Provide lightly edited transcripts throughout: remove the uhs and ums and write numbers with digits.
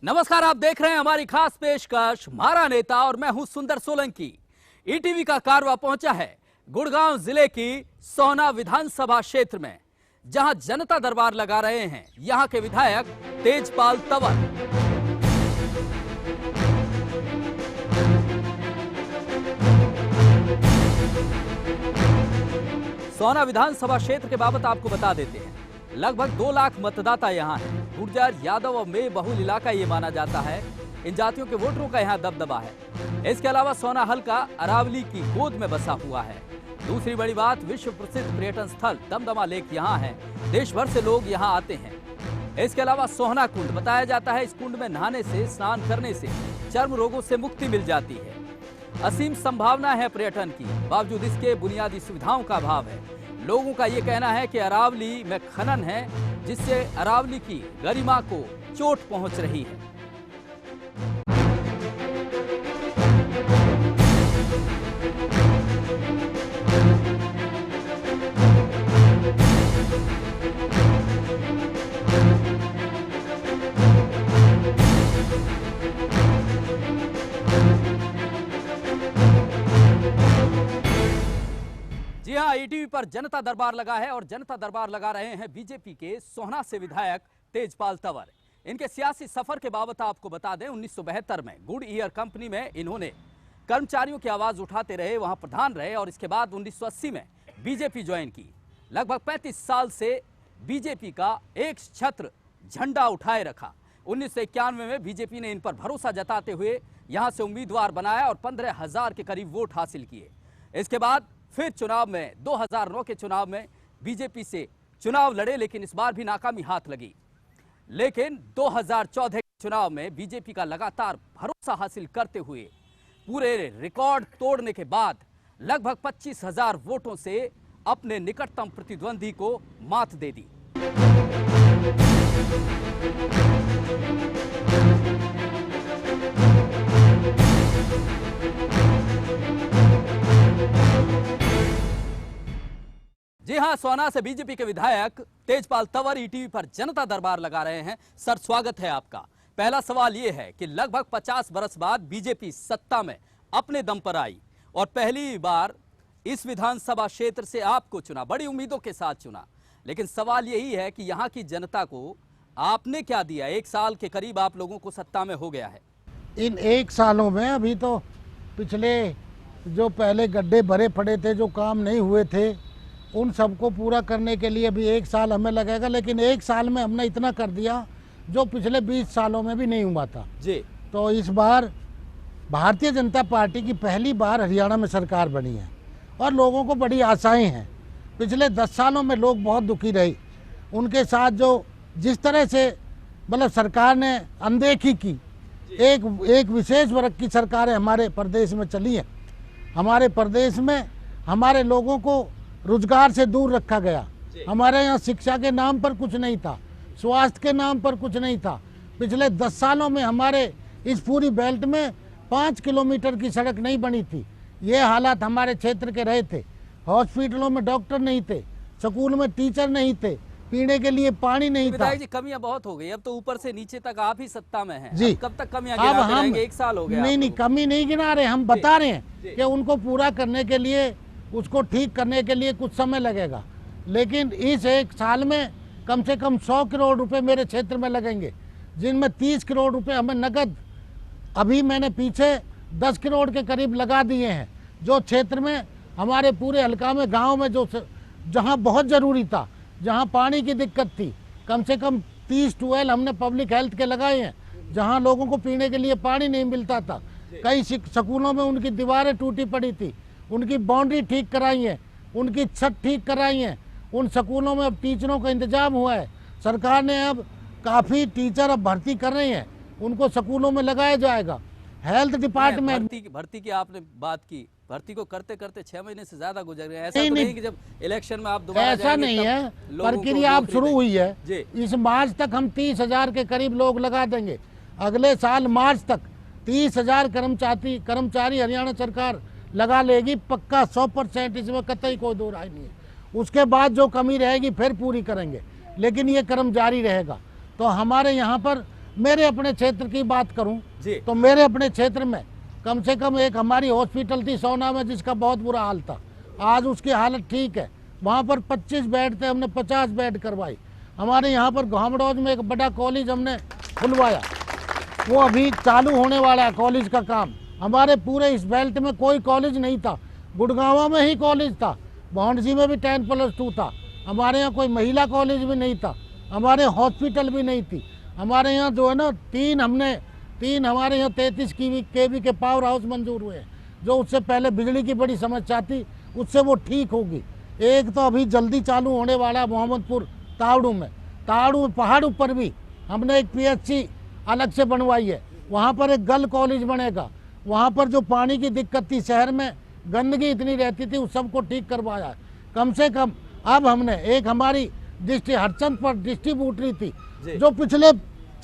नमस्कार, आप देख रहे हैं हमारी खास पेशकश मारा नेता और मैं हूं सुंदर सोलंकी। ईटीवी का कारवा पहुंचा है गुड़गांव जिले की सोहना विधानसभा क्षेत्र में, जहां जनता दरबार लगा रहे हैं यहां के विधायक तेजपाल तंवर। सोहना विधानसभा क्षेत्र के बाबत आपको बता देते हैं, लगभग 2 लाख मतदाता यहाँ हैं। गुर्जर, यादव और मे बहुल इलाका ये माना जाता है। इन जातियों के वोटरों का यहाँ दबदबा है। इसके अलावा सोहना हल्का अरावली की गोद में बसा हुआ है। दूसरी बड़ी बात, विश्व प्रसिद्ध पर्यटन स्थल दमदमा लेक यहाँ है। देश भर से लोग यहाँ आते हैं। इसके अलावा सोहना कुंड बताया जाता है, इस कुंड में नहाने से, स्नान करने से चर्म रोगों से मुक्ति मिल जाती है। असीम संभावना है पर्यटन की, बावजूद इसके बुनियादी सुविधाओं का अभाव है। लोगों का ये कहना है कि अरावली में खनन है, जिससे अरावली की गरिमा को चोट पहुंच रही है। जी हां, ईटीवी पर जनता दरबार लगा है और जनता दरबार लगा रहे हैं बीजेपी के सोहना से विधायक तेजपाल तंवर। इनके सियासी सफर के बाबत आपको बता दें, 1972 में गुड ईयर कंपनी में इन्होंने कर्मचारियों की आवाज उठाते रहे, वहां प्रधान रहे और इसके बाद 1980 में बीजेपी ज्वाइन की। लगभग 35 साल से बीजेपी का एक छत्र झंडा उठाए रखा। 1991 में बीजेपी ने इन पर भरोसा जताते हुए यहां से उम्मीदवार बनाया और 15,000 के करीब वोट हासिल किए। इसके बाद फिर चुनाव में 2009 के चुनाव में बीजेपी से चुनाव लड़े, लेकिन इस बार भी नाकामी हाथ लगी। लेकिन 2014 के चुनाव में बीजेपी का लगातार भरोसा हासिल करते हुए पूरे रिकॉर्ड तोड़ने के बाद लगभग 25,000 वोटों से अपने निकटतम प्रतिद्वंदी को मात दे दी। जी हां, सोहना से बीजेपी के विधायक तेजपाल तंवर ईटीवी पर जनता दरबार लगा रहे हैं। सर, स्वागत है आपका। पहला सवाल यह है कि लगभग 50 बरस बाद बीजेपी सत्ता में अपने दम पर आई और पहली बार इस विधानसभा क्षेत्र से आपको चुना, बड़ी उम्मीदों के साथ चुना। लेकिन सवाल यही है कि यहाँ की जनता को आपने क्या दिया? 1 साल के करीब आप लोगों को सत्ता में हो गया है। इन 1 सालों में अभी तो पिछले जो पहले गड्ढे भरे पड़े थे, जो काम नहीं हुए थे, उन सबको पूरा करने के लिए भी 1 साल हमें लगेगा। लेकिन 1 साल में हमने इतना कर दिया जो पिछले 20 सालों में भी नहीं हुआ था जी। तो इस बार भारतीय जनता पार्टी की पहली बार हरियाणा में सरकार बनी है और लोगों को बड़ी आशाएं हैं। पिछले 10 सालों में लोग बहुत दुखी रहे, उनके साथ जो जिस तरह से मतलब सरकार ने अनदेखी की, एक विशेष वर्ग की सरकारें हमारे प्रदेश में चली है। हमारे प्रदेश में हमारे लोगों को रोजगार से दूर रखा गया। हमारे यहाँ शिक्षा के नाम पर कुछ नहीं था, स्वास्थ्य के नाम पर कुछ नहीं था। पिछले 10 सालों में हमारे इस पूरी बेल्ट में 5 किलोमीटर की सड़क नहीं बनी थी। ये हालात हमारे क्षेत्र के रहे थे। हॉस्पिटलों में डॉक्टर नहीं थे, स्कूल में टीचर नहीं थे, पीने के लिए पानी नहीं था। जी, कमियां बहुत हो गई। अब तो ऊपर से नीचे तक आप ही सत्ता में हैं। जी, कब तक कमियां गिनाते रहेंगे? 1 साल हो गया। नहीं, कमी नहीं गिना रहे, हम बता रहे हैं कि उनको पूरा करने के लिए, उसको ठीक करने के लिए कुछ समय लगेगा। लेकिन इस 1 साल में कम से कम 100 करोड़ रुपए मेरे क्षेत्र में लगेंगे, जिनमें 30 करोड़ रुपए हमें नगद, अभी मैंने पीछे 10 करोड़ के करीब लगा दिए हैं। जो क्षेत्र में हमारे पूरे हल्का में, गांव में जो जहां बहुत ज़रूरी था, जहां पानी की दिक्कत थी, कम से कम 30 ट्यूबवेल हमने पब्लिक हेल्थ के लगाए हैं, जहां लोगों को पीने के लिए पानी नहीं मिलता था। कई स्कूलों में उनकी दीवारें टूटी पड़ी थी, उनकी बाउंड्री ठीक कराई है, उनकी छत ठीक कराई है। उन स्कूलों में अब टीचरों का इंतजाम हुआ है। सरकार ने अब काफ़ी टीचर अब भर्ती कर रही हैं, उनको स्कूलों में लगाया जाएगा। हेल्थ डिपार्टमेंट भर्ती की आपने बात की, भर्ती को करते करते 6 महीने से ज्यादा गुजर गए। ऐसा नहीं कि जब इलेक्शन में आप दोबारा ऐसा नहीं है, प्रक्रिया अब शुरू हुई है। इस मार्च तक हम 30,000 के करीब लोग लगा देंगे। अगले साल मार्च तक 30,000 कर्मचारी हरियाणा सरकार लगा लेगी, पक्का 100%। इसमें कतई कोई दो राय नहीं है। उसके बाद जो कमी रहेगी फिर पूरी करेंगे, लेकिन ये क्रम जारी रहेगा। तो हमारे यहाँ पर मेरे अपने क्षेत्र की बात करूं जी। तो मेरे अपने क्षेत्र में कम से कम एक हमारी हॉस्पिटल थी सोना में, जिसका बहुत बुरा हाल था। आज उसकी हालत ठीक है। वहाँ पर 25 बेड थे, हमने 50 बेड करवाई। हमारे यहाँ पर घामडोज में एक बड़ा कॉलेज हमने खुलवाया, वो अभी चालू होने वाला है कॉलेज का काम। हमारे पूरे इस बेल्ट में कोई कॉलेज नहीं था, गुड़गांव में ही कॉलेज था, भौंडसी में भी 10+2 था। हमारे यहाँ कोई महिला कॉलेज भी नहीं था, हमारे हॉस्पिटल भी नहीं थी। हमारे यहाँ जो है ना तीन हमारे यहाँ 33 केवी के पावर हाउस मंजूर हुए हैं, जो उससे पहले बिजली की बड़ी समस्या थी, उससे वो ठीक होगी। एक तो अभी जल्दी चालू होने वाला है मोहम्मदपुर तावड़ू में, तावड़ू पहाड़ ऊपर भी हमने एक PHC अलग से बनवाई है। वहाँ पर एक गर्ल कॉलेज बनेगा। वहाँ पर जो पानी की दिक्कत थी, शहर में गंदगी इतनी रहती थी, उस सबको ठीक करवाया है। कम से कम अब हमने एक हमारी हरचंदपुर डिस्ट्रीब्यूटरी थी, जो पिछले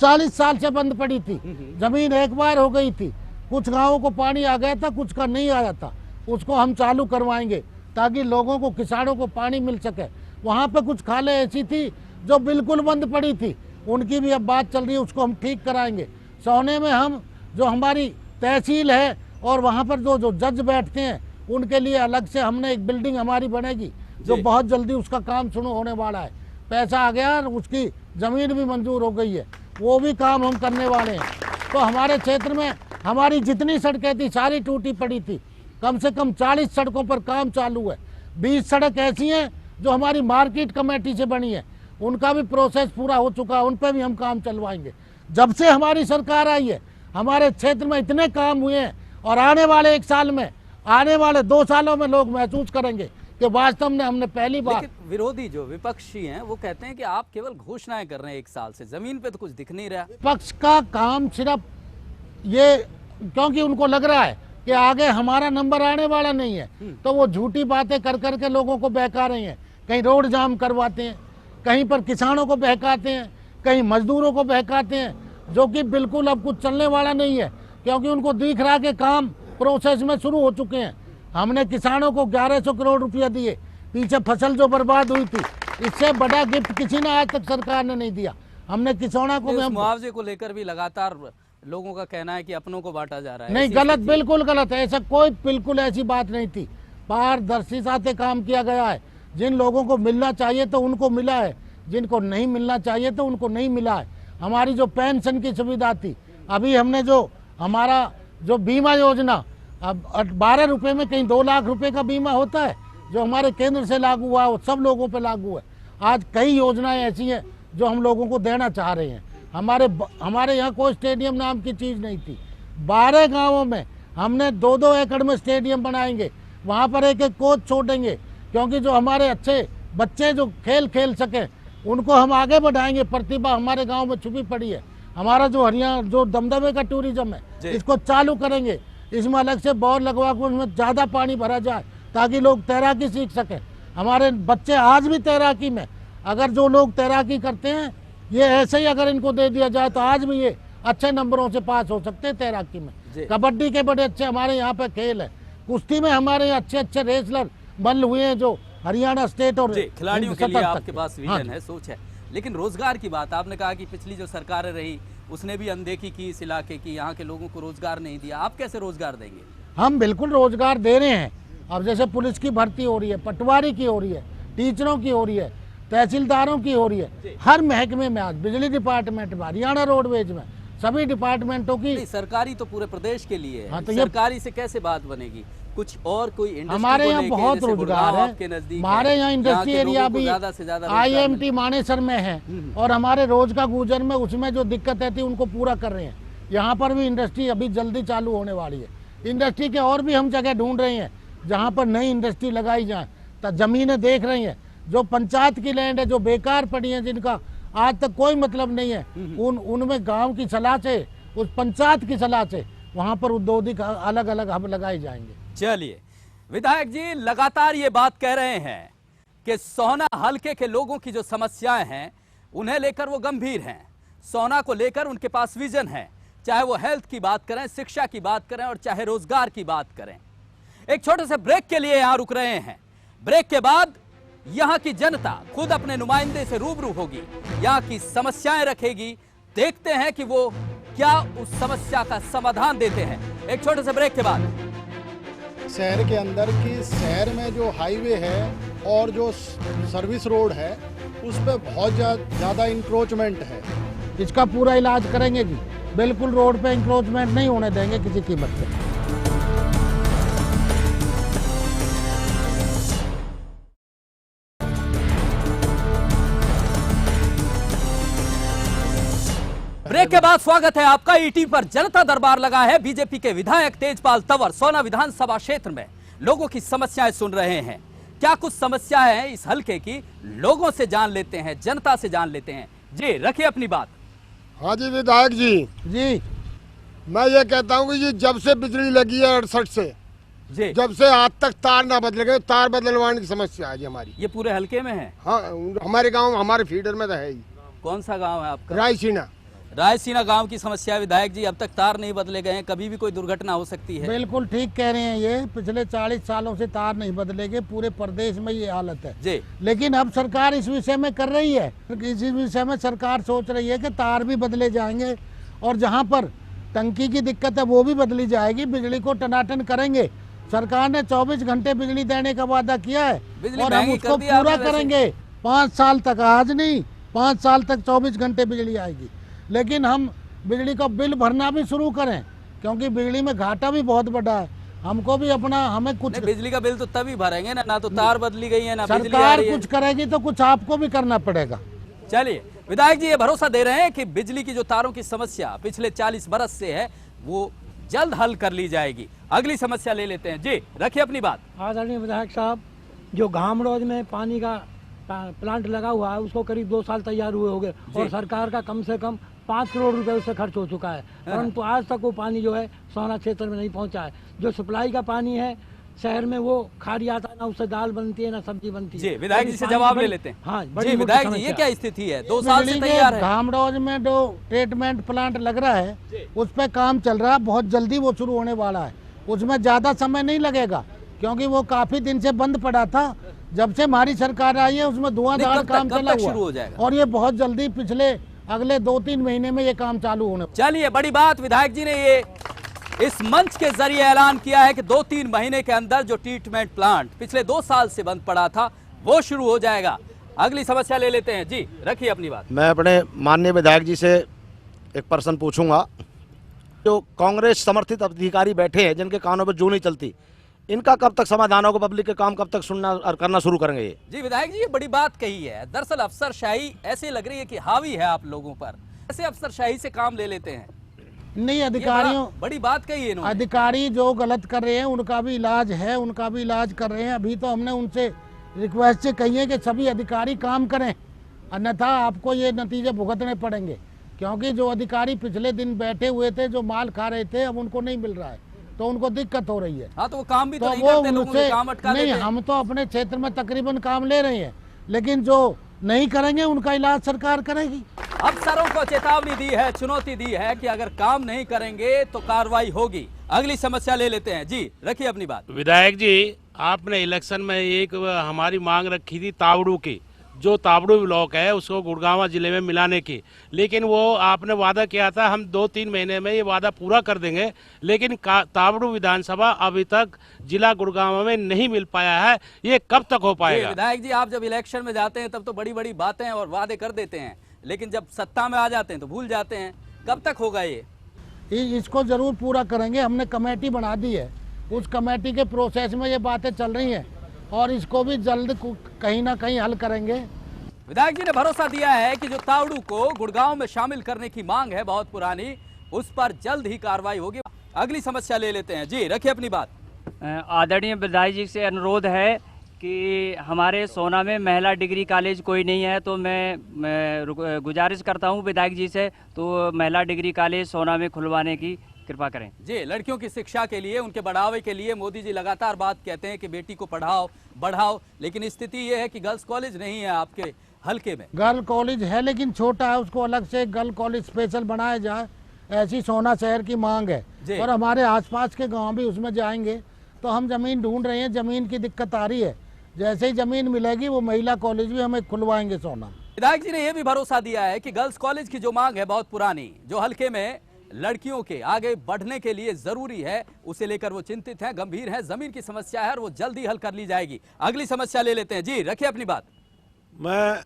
40 साल से बंद पड़ी थी। जमीन एक बार हो गई थी, कुछ गाँवों को पानी आ गया था, कुछ का नहीं आया था। उसको हम चालू करवाएंगे ताकि लोगों को, किसानों को पानी मिल सके। वहाँ पे कुछ खालें ऐसी थी जो बिल्कुल बंद पड़ी थी, उनकी भी अब बात चल रही है, उसको हम ठीक कराएंगे। सोने में हम जो हमारी तहसील है और वहाँ पर जो जज बैठते हैं, उनके लिए अलग से हमने एक बिल्डिंग हमारी बनेगी, जो बहुत जल्दी उसका काम शुरू होने वाला है। पैसा आ गया और उसकी ज़मीन भी मंजूर हो गई है, वो भी काम हम करने वाले हैं। तो हमारे क्षेत्र में हमारी जितनी सड़कें थी सारी टूटी पड़ी थी। कम से कम 40 सड़कों पर काम चालू है। 20 सड़क ऐसी हैं जो हमारी मार्केट कमेटी से बनी है, उनका भी प्रोसेस पूरा हो चुका है, उन पर भी हम काम चलवाएंगे। जब से हमारी सरकार आई है, हमारे क्षेत्र में इतने काम हुए हैं, और आने वाले 1 साल में, आने वाले 2 सालों में लोग महसूस करेंगे कि वास्तव में हमने पहली बार। लेकिन विरोधी जो विपक्षी हैं वो कहते हैं कि आप केवल घोषणाएं कर रहे हैं 1 साल से, जमीन पे तो कुछ दिख नहीं रहा। विपक्ष का काम सिर्फ ये, क्योंकि उनको लग रहा है कि आगे हमारा नंबर आने वाला नहीं है, तो वो झूठी बातें कर करके लोगों को बहका रहे हैं। कहीं रोड जाम करवाते हैं, कहीं पर किसानों को बहकाते हैं, कहीं मजदूरों को बहकाते हैं, जो कि बिल्कुल अब कुछ चलने वाला नहीं है, क्योंकि उनको दिख रहा कि काम प्रोसेस में शुरू हो चुके हैं। हमने किसानों को 1100 करोड़ रुपया दिए, पीछे फसल जो बर्बाद हुई थी, इससे बड़ा गिफ्ट किसी ने आज तक सरकार ने नहीं दिया। हमने किसानों को मुआवजे को लेकर भी लगातार लोगों का कहना है कि अपनों को बांटा जा रहा है। नहीं, गलत, बिल्कुल गलत है। ऐसा कोई बिल्कुल ऐसी बात नहीं थी। पारदर्शिता से काम किया गया है। जिन लोगों को मिलना चाहिए तो उनको मिला है, जिनको नहीं मिलना चाहिए तो उनको नहीं मिला है। हमारी जो पेंशन की सुविधा थी, अभी हमने जो हमारा जो बीमा योजना, अब 12 रुपये में कहीं 2 लाख रुपए का बीमा होता है, जो हमारे केंद्र से लागू हुआ, वो सब लोगों पे लागू है। आज कई योजनाएं ऐसी हैं जो हम लोगों को देना चाह रहे हैं। हमारे यहाँ कोई स्टेडियम नाम की चीज़ नहीं थी। 12 गाँवों में हमने 2-2 एकड़ में स्टेडियम बनाएंगे, वहाँ पर एक कोच छोड़ेंगे, क्योंकि जो हमारे अच्छे बच्चे जो खेल सकें, उनको हम आगे बढ़ाएंगे। प्रतिभा हमारे गांव में छुपी पड़ी है। हमारा जो हरियाणा जो दमदमे का टूरिज्म है, इसको चालू करेंगे। इसमें अलग से बोर लगवा कर उसमें ज़्यादा पानी भरा जाए, ताकि लोग तैराकी सीख सकें। हमारे बच्चे आज भी तैराकी में, अगर जो लोग तैराकी करते हैं, ये ऐसे ही अगर इनको दे दिया जाए तो आज भी ये अच्छे नंबरों से पास हो सकते हैं तैराकी में। कबड्डी के बड़े अच्छे हमारे यहाँ पे खेल है। कुश्ती में हमारे यहाँ अच्छे रेसलर बन हुए हैं, जो हरियाणा स्टेट और खिलाड़ियों के लिए आपके पास विजन है, सोच है। लेकिन रोजगार की बात, आपने कहा कि पिछली जो सरकारें रही उसने भी अनदेखी की इस इलाके की, यहाँ के लोगों को रोजगार नहीं दिया। आप कैसे रोजगार देंगे? हम बिल्कुल रोजगार दे रहे हैं। अब जैसे पुलिस की भर्ती हो रही है, पटवारी की हो रही है, टीचरों की हो रही है, तहसीलदारों की हो रही है, हर महकमे में, आज बिजली डिपार्टमेंट में, हरियाणा रोडवेज में, सभी डिपार्टमेंटों की। सरकारी तो पूरे प्रदेश के लिए है। हाँ, तो सरकारी से कैसे बात बनेगी? कुछ और कोई हमारे यहाँ बहुत रोजगार है। हमारे यहाँ इंडस्ट्री एरिया भी IMT मानेसर में है, और हमारे रोज का गुजर में उसमें जो दिक्कत है थी उनको पूरा कर रहे हैं। यहाँ पर भी इंडस्ट्री अभी जल्दी चालू होने वाली है। इंडस्ट्री के और भी हम जगह ढूंढ रहे हैं जहाँ पर नई इंडस्ट्री लगाई जाए। तो जमीनें देख रही हैं, जो पंचायत की लैंड है, जो बेकार पड़ी है, जिनका आज तक कोई मतलब नहीं है, उनमें गाँव की सलाह से, उस पंचायत की सलाह से वहाँ पर औद्योगिक अलग अलग हब लगाए जाएंगे। चलिए, विधायक जी लगातार ये बात कह रहे हैं कि सोहना हलके के लोगों की जो समस्याएं हैं उन्हें लेकर वो गंभीर हैं। सोहना को लेकर उनके पास विजन है, चाहे वो हेल्थ की बात करें, शिक्षा की बात करें, और चाहे रोजगार की बात करें। एक छोटे से ब्रेक के लिए यहां रुक रहे हैं। ब्रेक के बाद यहां की जनता खुद अपने नुमाइंदे से रूबरू होगी, यहां की समस्याएं रखेगी, देखते हैं कि वो क्या उस समस्या का समाधान देते हैं। एक छोटे से ब्रेक के बाद। शहर के अंदर की शहर में जो हाईवे है और जो सर्विस रोड है उस पर बहुत ज़्यादा इंक्रोचमेंट है। इसका पूरा इलाज करेंगे जी, बिल्कुल रोड पे इंक्रोचमेंट नहीं होने देंगे किसी कीमत पे। ब्रेक के बाद स्वागत है आपका। ईटी पर जनता दरबार लगा है। बीजेपी के विधायक तेजपाल तंवर सोना विधानसभा क्षेत्र में लोगों की समस्याएं सुन रहे हैं। क्या कुछ समस्याएं हैं इस हल्के की, लोगों से जान लेते हैं, जनता से जान लेते हैं। जी रखिए अपनी बात। हाँ जी विधायक जी, मैं ये कहता हूँ कि जी जब से बिजली लगी है 68 से जी, जब से आज तक तार ना बदले गए, तार बदलवाने की समस्या है जी हमारी। ये पूरे हल्के में है? हाँ, हमारे गांव, हमारे फीडर में तो है ही। कौन सा गांव है आपका? रायसीना। रायसीना गांव की समस्या विधायक जी, अब तक तार नहीं बदले गए हैं, कभी भी कोई दुर्घटना हो सकती है। बिल्कुल ठीक कह रहे हैं। ये पिछले 40 सालों से तार नहीं बदले गए, पूरे प्रदेश में ये हालत है जी। लेकिन अब सरकार इस विषय में कर रही है। इस विषय में सरकार सोच रही है कि तार भी बदले जाएंगे और जहाँ पर टंकी की दिक्कत है वो भी बदली जाएगी। बिजली को टनाटन करेंगे। सरकार ने 24 घंटे बिजली देने का वादा किया है और हम उसको पूरा करेंगे। 5 साल तक, आज नहीं 5 साल तक 24 घंटे बिजली आएगी। लेकिन हम बिजली का बिल भरना भी शुरू करें, क्योंकि बिजली में घाटा भी बहुत बड़ा है। हमको भी अपना, हमें कुछ बिजली का बिल तो तभी भरेंगे ना तो तार बदली गई है ना बिजली आ सरकार रही है। कुछ करेगी तो कुछ आपको भी करना पड़ेगा। चलिए विधायक जी ये भरोसा दे रहे हैं कि बिजली की जो तारों की समस्या पिछले 40 बरस से है वो जल्द हल कर ली जाएगी। अगली समस्या ले लेते हैं। जी रखिए अपनी बात। आदरणीय विधायक साहब, जो घाम रोड में पानी का प्लांट लगा हुआ है उसको करीब 2 साल तैयार हुए हो गए और सरकार का कम से कम 5 करोड़ रुपए उससे खर्च हो चुका है, परंतु आज तक वो पानी जो है सोना क्षेत्र में नहीं पहुंचा है। जो सप्लाई का पानी है शहर में वो खारी आता है, ना उससे दाल बनती है ना सब्जी बनती है। जी विधायक जी से जवाब ले लेते हैं। हाँ जी विधायक जी, ये क्या स्थिति है? 2 साल से तैयार है। धामरोज में जो ट्रीटमेंट प्लांट लग रहा है उस पर काम चल रहा है, बहुत जल्दी वो शुरू होने वाला है। उसमें ज्यादा समय नहीं लगेगा क्योंकि वो काफी दिन से बंद पड़ा था। जब से हमारी सरकार आई है उसमें धुआंधार काम चला हुआ शुरू हो जाएगा और ये बहुत जल्दी पिछले अगले 2-3 महीने में ये काम चालू होने। चलिए बड़ी बात, विधायक जी ने ये इस मंच के जरिए ऐलान किया है कि 2-3 महीने के अंदर जो ट्रीटमेंट प्लांट पिछले 2 साल से बंद पड़ा था वो शुरू हो जाएगा। अगली समस्या ले लेते हैं। जी रखिए अपनी बात। मैं अपने माननीय विधायक जी से एक प्रश्न पूछूंगा। जो कांग्रेस समर्थित अधिकारी बैठे हैं जिनके कानों पर जू नहीं चलती, इनका कब तक समाधान होगा? पब्लिक के काम कब तक सुनना और करना शुरू करेंगे ये? जी विधायक जी ये बड़ी बात कही है। दरअसल अफसरशाही ऐसे लग रही है कि हावी है आप लोगों पर, ऐसे अफसरशाही से काम ले लेते हैं। नहीं, अधिकारियों बड़ी बात कही है इन्होंने। अधिकारी जो गलत कर रहे हैं उनका भी इलाज है, उनका भी इलाज कर रहे हैं। अभी तो हमने उनसे रिक्वेस्ट से कही है कि सभी अधिकारी काम करें, अन्यथा आपको ये नतीजे भुगतने पड़ेंगे। क्योंकि जो अधिकारी पिछले दिन बैठे हुए थे, जो माल खा रहे थे, अब उनको नहीं मिल रहा है तो उनको दिक्कत हो रही है। हाँ तो वो काम भी तो नहीं वो करते, लोगों के काम अटका नहीं, देते हैं। हम तो अपने क्षेत्र में तकरीबन काम ले रहे हैं, लेकिन जो नहीं करेंगे उनका इलाज सरकार करेगी। अफसरों को चेतावनी दी है, चुनौती दी है कि अगर काम नहीं करेंगे तो कार्रवाई होगी। अगली समस्या ले लेते हैं। जी रखिए अपनी बात। विधायक जी, आपने इलेक्शन में एक हमारी मांग रखी थी तावड़ू की, जो तावड़ू ब्लॉक है उसको गुड़गांव जिले में मिलाने की, लेकिन वो आपने वादा किया था हम 2-3 महीने में ये वादा पूरा कर देंगे, लेकिन तावड़ू विधानसभा अभी तक जिला गुड़गांव में नहीं मिल पाया है। ये कब तक हो पाएगा? विधायक जी आप जब इलेक्शन में जाते हैं तब तो बड़ी बड़ी बातें और वादे कर देते हैं, लेकिन जब सत्ता में आ जाते हैं तो भूल जाते हैं। कब तक होगा ये? इसको जरूर पूरा करेंगे। हमने कमेटी बना दी है, उस कमेटी के प्रोसेस में ये बातें चल रही हैं और इसको भी जल्द कहीं ना कहीं हल करेंगे। विधायक जी ने भरोसा दिया है कि जो तावड़ू को गुड़गांव में शामिल करने की मांग है बहुत पुरानी, उस पर जल्द ही कार्रवाई होगी। अगली समस्या ले लेते हैं। जी रखिए अपनी बात। आदरणीय विधायक जी से अनुरोध है कि हमारे सोना में महिला डिग्री कॉलेज कोई नहीं है, तो मैं गुजारिश करता हूं विधायक जी से तो महिला डिग्री कॉलेज सोना में खुलवाने की कृपा करें। जी लड़कियों की शिक्षा के लिए, उनके बढ़ावे के लिए मोदी जी लगातार बात कहते हैं कि बेटी को पढ़ाओ बढ़ाओ, लेकिन स्थिति ये है कि गर्ल्स कॉलेज नहीं है आपके हल्के में। गर्ल कॉलेज है लेकिन छोटा है, उसको अलग से गर्ल कॉलेज स्पेशल बनाया जाए, ऐसी सोना शहर की मांग है। और हमारे आसपास के गांव भी उसमें जाएंगे तो हम जमीन ढूंढ रहे हैं, जमीन की दिक्कत आ रही है। जैसे ही जमीन मिलेगी वो महिला कॉलेज भी हमें खुलवाएंगे सोना। विधायक जी ने यह भी भरोसा दिया है कि गर्ल्स कॉलेज की जो मांग है बहुत पुरानी, जो हल्के में लड़कियों के आगे बढ़ने के लिए जरूरी है, उसे लेकर वो चिंतित हैं, गंभीर हैं। जमीन की समस्या है और वो जल्दी हल कर ली जाएगी। अगली समस्या ले लेते हैं। जी रखिए अपनी बात। मैं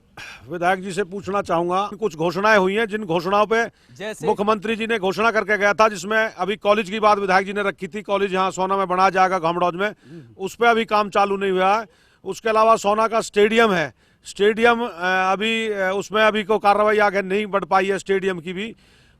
विधायक जी से पूछना चाहूंगा कि कुछ घोषणाएं हुई हैं, जिन घोषणाओं पे जैसे मुख्यमंत्री जी ने घोषणा करके गया था, जिसमें अभी कॉलेज की बात विधायक जी ने रखी थी, कॉलेज यहाँ सोना में बना जाएगा घामड़ौज में, उस पर अभी काम चालू नहीं हुआ है। उसके अलावा सोना का स्टेडियम है, स्टेडियम अभी उसमें अभी कोई कार्रवाई आगे नहीं बढ़ पाई है स्टेडियम की भी।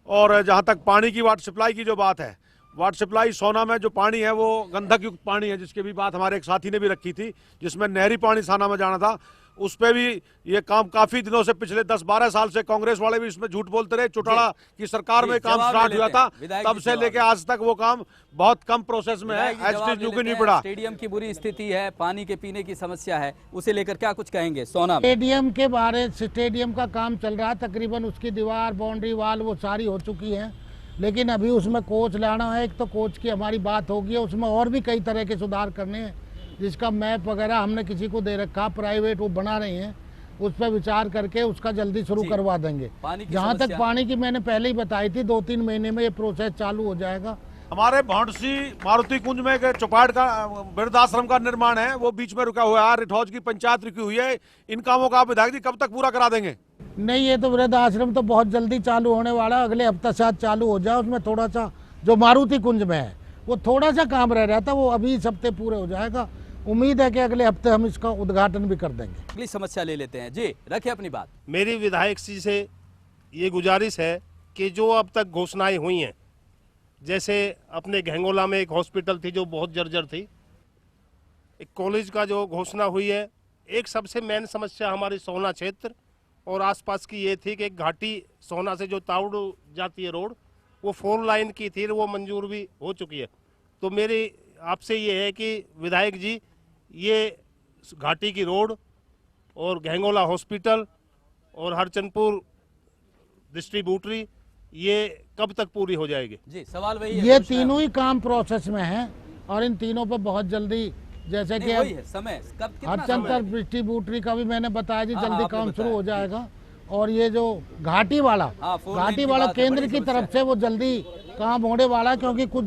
और जहाँ तक पानी की वाटर सप्लाई की जो बात है, वाटर सप्लाई सोना में जो पानी है वो गंधक युक्त पानी है, जिसकी भी बात हमारे एक साथी ने भी रखी थी, जिसमें नहरी पानी सोना में जाना था। उस पे भी ये काम काफी दिनों से, पिछले 10-12 साल से कांग्रेस वाले भी इसमें झूठ बोलते रहे। चौटाला की सरकार में काम स्टार्ट हुआ था, तब से लेके आज तक वो काम बहुत कम प्रोसेस में है, एचटी न्यू नहीं पड़ा। स्टेडियम की बुरी स्थिति है, पानी के पीने की समस्या है, उसे लेकर क्या कुछ कहेंगे? सोना स्टेडियम के बारे, स्टेडियम का काम चल रहा है, तकरीबन उसकी दीवार, बाउंड्री वाल वो सारी हो चुकी है, लेकिन अभी उसमें कोच लाना है। एक तो कोच की हमारी बात होगी, उसमें और भी कई तरह के सुधार करने हैं, जिसका मैप वगैरह हमने किसी को दे रखा, प्राइवेट वो बना रहे हैं, उस पर विचार करके उसका जल्दी शुरू करवा देंगे। जहाँ तक पानी की मैंने पहले ही बताई थी, 2-3 महीने में ये प्रोसेस चालू हो जाएगा। हमारे भौंडसी मारुति कुंज में एक चौपाट का वृद्धाश्रम का निर्माण है, वो बीच में रुका हुआ है। रिठौज की पंचायत रुकी हुई है। इन कामों का आप विधायक जी कब तक पूरा करा देंगे? नहीं, ये तो वृद्धाश्रम तो बहुत जल्दी चालू होने वाला, अगले हफ्ते शायद चालू हो जाए। उसमें थोड़ा सा जो मारुति कुंज में है वो थोड़ा सा काम रह रहा था, वो अभी इस हफ्ते पूरे हो जाएगा। उम्मीद है कि अगले हफ्ते हम इसका उद्घाटन भी कर देंगे। अगली समस्या ले लेते हैं। जी रखिए अपनी बात। मेरी विधायक जी से ये गुजारिश है कि जो अब तक घोषणाएं हुई हैं, जैसे अपने घेंगोला में एक हॉस्पिटल थी जो बहुत जर्जर थी, एक कॉलेज का जो घोषणा हुई है, एक सबसे मेन समस्या हमारी सोना क्षेत्र और आसपास की ये थी कि एक घाटी सोना से जो तावड़ू जाती है रोड, वो 4 लाइन की थी, वो मंजूर भी हो चुकी है। तो मेरी आपसे ये है कि विधायक जी ये घाटी की रोड और घेंगोला हॉस्पिटल और हरचंदपुर डिस्ट्रीब्यूटरी ये कब तक पूरी हो जाएगी? जी सवाल वही है। ये तीनों ही काम प्रोसेस में हैं और इन तीनों पे बहुत जल्दी, जैसे कि वही है समय कब कितना हरचंदपुर डिस्ट्रीब्यूटरी का भी मैंने बताया जी, जल्दी काम शुरू हो जाएगा। और ये जो घाटी वाला केंद्र की तरफ से वो जल्दी काम होने वाला है, क्योंकि कुछ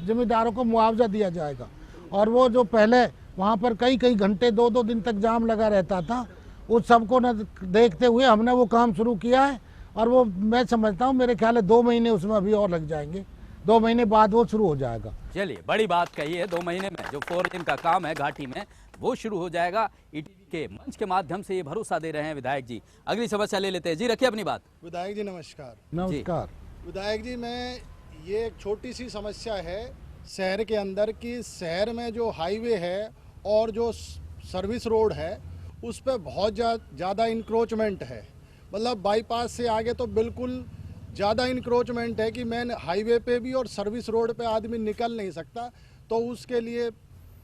जमींदारों को मुआवजा दिया जाएगा। और वो जो पहले वहाँ पर कई घंटे 2-2 दिन तक जाम लगा रहता था, उस सबको न देखते हुए हमने वो काम शुरू किया है। और वो मैं समझता हूँ, मेरे ख्याल है 2 महीने उसमें अभी और लग जाएंगे, 2 महीने बाद वो शुरू हो जाएगा। चलिए बड़ी बात कही है, 2 महीने में जो 4 लेन का काम है घाटी में वो शुरू हो जाएगा। ईटीवी के मंच के माध्यम से ये भरोसा दे रहे हैं विधायक जी। अगली समस्या ले लेते हैं। जी रखिए अपनी बात। विधायक जी नमस्कार। नमस्कार विधायक जी, मैं ये एक छोटी सी समस्या है शहर के अंदर की, शहर में जो हाईवे है और जो सर्विस रोड है उस पर बहुत ज़्यादा इंक्रोचमेंट है। मतलब बाईपास से आगे तो बिल्कुल ज़्यादा इंक्रोचमेंट है कि मेन हाईवे पे भी और सर्विस रोड पे आदमी निकल नहीं सकता। तो उसके लिए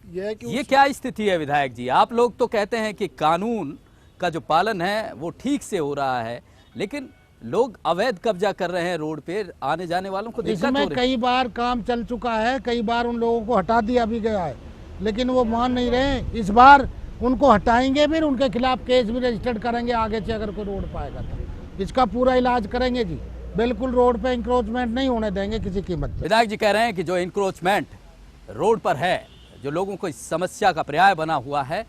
यह है कि ये क्या स्थिति है विधायक जी? आप लोग तो कहते हैं कि कानून का जो पालन है वो ठीक से हो रहा है, लेकिन लोग अवैध कब्जा कर रहे हैं रोड पे, आने जाने वालों को दिक्कत हो रही है। इसमें कई बार काम चल चुका है, कई बार उन लोगों को हटा दिया भी गया है, लेकिन वो मान नहीं रहे। इस बार उनको हटाएंगे, फिर उनके खिलाफ केस भी रजिस्टर्ड करेंगे आगे से, अगर कोई रोड पाएगा तो इसका पूरा इलाज करेंगे जी। बिल्कुल रोड पे इंक्रोचमेंट नहीं होने देंगे किसी कीमत पे। विधायक जी कह रहे हैं कि जो इंक्रोचमेंट रोड पर है, जो लोगों को इस समस्या का पर्याय बना हुआ है,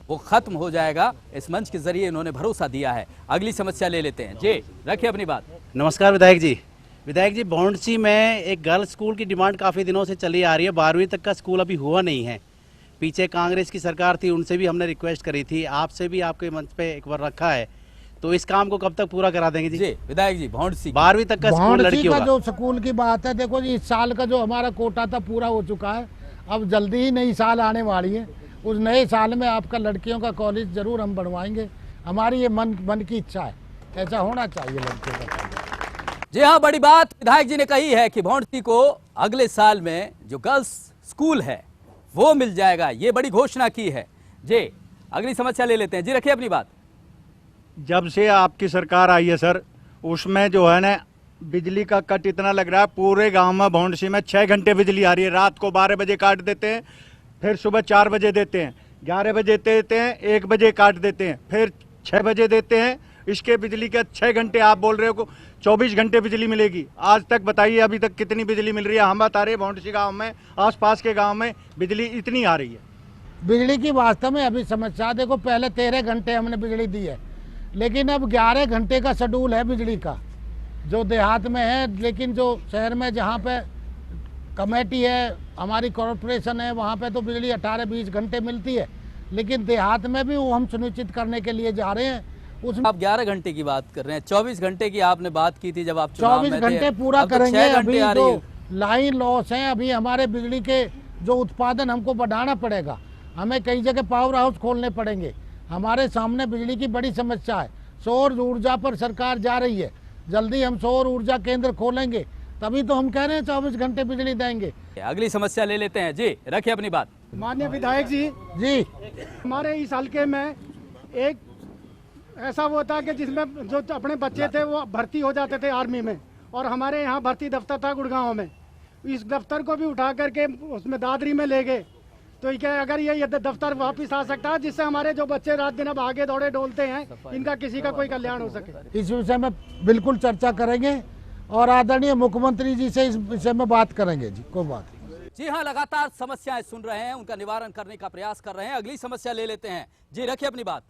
वो खत्म हो जाएगा। इस मंच के जरिए इन्होंने भरोसा दिया है। अगली समस्या ले लेते हैं। जी रखिए अपनी बात। नमस्कार विधायक जी। विधायक जी, भौंडसी में एक गर्ल्स स्कूल की डिमांड काफ़ी दिनों से चली आ रही है। 12वीं तक का स्कूल अभी हुआ नहीं है। पीछे कांग्रेस की सरकार थी, उनसे भी हमने रिक्वेस्ट करी थी, आपसे भी आपके मंच पे एक बार रखा है, तो इस काम को कब तक पूरा करा देंगे जी? विधायक जी, भौंडसी 12वीं तक का स्कूल लड़कियों का जो स्कूल की बात है, देखो जी, इस साल का जो हमारा कोटा था पूरा हो चुका है। अब जल्दी ही नई साल आने वाली है, उस नए साल में आपका लड़कियों का कॉलेज जरूर हम बनवाएंगे। हमारी ये मन की इच्छा है, ऐसा होना चाहिए लड़कियों का। जी हाँ, बड़ी बात विधायक जी ने कही है कि भौंडसी को अगले साल में जो गर्ल्स स्कूल है वो मिल जाएगा, ये बड़ी घोषणा की है। जी अगली समस्या ले लेते हैं। जी रखिए अपनी बात। जब से आपकी सरकार आई है सर, उसमें जो है ना बिजली का कट इतना लग रहा है। पूरे गांव में भौंडसी में 6 घंटे बिजली आ रही है। रात को 12 बजे काट देते हैं, फिर सुबह 4 बजे देते हैं, 11 बजे देते हैं, 1 बजे काट देते हैं, फिर 6 बजे देते हैं, इसके बिजली के 6 घंटे आप बोल रहे हो 24 घंटे बिजली मिलेगी। आज तक बताइए अभी तक कितनी बिजली मिल रही है? हम बता रहे भौंडसी गाँव में, आसपास के गाँव में बिजली इतनी आ रही है। बिजली की वास्तव में अभी समस्या देखो, पहले 13 घंटे हमने बिजली दी है, लेकिन अब 11 घंटे का शेड्यूल है बिजली का, जो देहात में है। लेकिन जो शहर में जहाँ पे कमेटी है, हमारी कॉरपोरेशन है, वहाँ पे तो बिजली 18-20 घंटे मिलती है, लेकिन देहात में भी वो हम सुनिश्चित करने के लिए जा रहे हैं। उसमें आप 11 घंटे की बात कर रहे हैं, 24 घंटे की आपने बात की थी जब आप चुनाव में थे। 24 घंटे पूरा अब तो करेंगे। 6 घंटे अभी आ रही जो है। लाइन लॉस है, अभी हमारे बिजली के जो उत्पादन हमको बढ़ाना पड़ेगा, हमें कई जगह पावर हाउस खोलने पड़ेंगे। हमारे सामने बिजली की बड़ी समस्या है। सौर ऊर्जा पर सरकार जा रही है, जल्दी हम सौर ऊर्जा केंद्र खोलेंगे, तभी तो हम कह रहे हैं 24 घंटे बिजली देंगे। अगली समस्या ले लेते हैं जी, रखिए अपनी बात। माननीय विधायक जी, हमारे इस हल्के में एक ऐसा वो था कि जिसमें जो अपने बच्चे थे वो भर्ती हो जाते थे आर्मी में, और हमारे यहाँ भर्ती दफ्तर था गुड़गांव में। इस दफ्तर को भी उठा करके उसमें दादरी में ले गए। तो क्या अगर ये दफ्तर वापस आ सकता है, जिससे हमारे जो बच्चे रात दिन अब आगे दौड़े डोलते हैं, इनका किसी का कोई कल्याण हो सके। इस विषय में बिल्कुल चर्चा करेंगे और आदरणीय मुख्यमंत्री जी से इस विषय में बात करेंगे जी, कोई बात नहीं। जी हाँ, लगातार समस्याएं सुन रहे हैं, उनका निवारण करने का प्रयास कर रहे हैं। अगली समस्या ले लेते हैं जी, रखिए अपनी बात।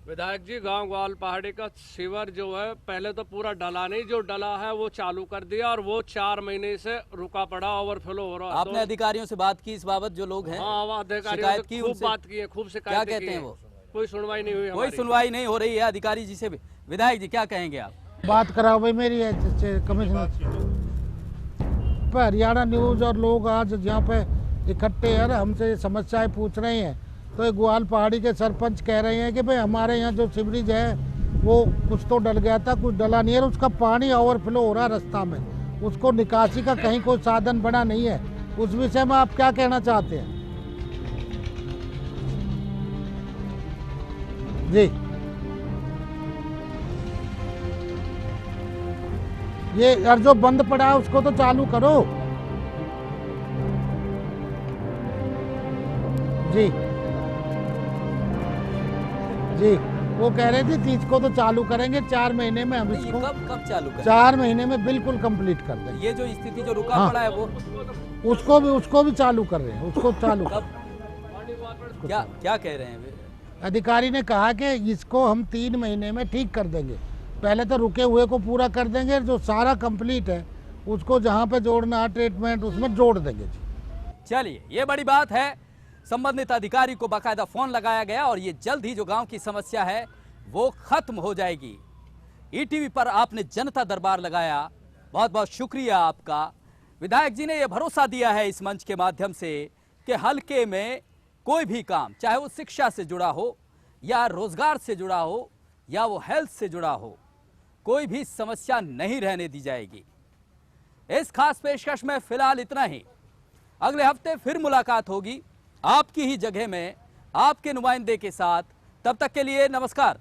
विधायक जी, गांव ग्वाल पहाड़ी का सीवर जो है पहले तो पूरा डला नहीं, जो डला है वो चालू कर दिया, और वो 4 महीने से रुका पड़ा, ओवरफ्लो हो रहा है। आपने अधिकारियों से बात की इस बाबत? जो लोग हैं हाँ, अधिकारियों शिकायत से की, खूब उनसे बात की है, खूब शिकायत। क्या कहते हैं वो? कोई सुनवाई नहीं हुई, कोई सुनवाई नहीं हो रही है अधिकारी जी से भी। विधायक जी क्या कहेंगे आप? बात कराओ भाई मेरी कमिश्नर पर। हरियाणा न्यूज और लोग आज यहाँ पे इकट्ठे हैं, हमसे समस्याएं पूछ रहे हैं। तो ग्वाल पहाड़ी के सरपंच कह रहे हैं कि भाई हमारे यहाँ जो सीवरेज है वो कुछ तो डल गया था, कुछ डला नहीं है, और उसका पानी ओवरफ्लो हो रहा है रास्ता में, उसको निकासी का कहीं कोई साधन बना नहीं है। उस विषय में आप क्या कहना चाहते हैं जी? ये यार जो बंद पड़ा है उसको तो चालू करो जी। जी वो कह रहे थे 30 को तो चालू करेंगे, 4 महीने में हम इसको कब चालू करें? 4 महीने में बिल्कुल कंप्लीट कर देंगे। ये जो स्थिति जो रुका पड़ा है वो उसको भी चालू कर रहे हैं, उसको चालू क्या कह रहे हैं? अधिकारी ने कहा कि इसको हम 3 महीने में ठीक कर देंगे। पहले तो रुके हुए को पूरा कर देंगे, जो सारा कंप्लीट है उसको जहाँ पे जोड़ना है ट्रीटमेंट उसमें जोड़ देंगे। चलिए, ये बड़ी बात है। संबंधित अधिकारी को बाकायदा फोन लगाया गया और ये जल्द ही जो गांव की समस्या है वो खत्म हो जाएगी। ईटीवी पर आपने जनता दरबार लगाया, बहुत बहुत शुक्रिया आपका। विधायक जी ने यह भरोसा दिया है इस मंच के माध्यम से कि हल्के में कोई भी काम, चाहे वो शिक्षा से जुड़ा हो या रोजगार से जुड़ा हो या वो हेल्थ से जुड़ा हो, कोई भी समस्या नहीं रहने दी जाएगी। इस खास पेशकश में फिलहाल इतना ही। अगले हफ्ते फिर मुलाकात होगी आपकी ही जगह में, आपके नुमाइंदे के साथ। तब तक के लिए नमस्कार।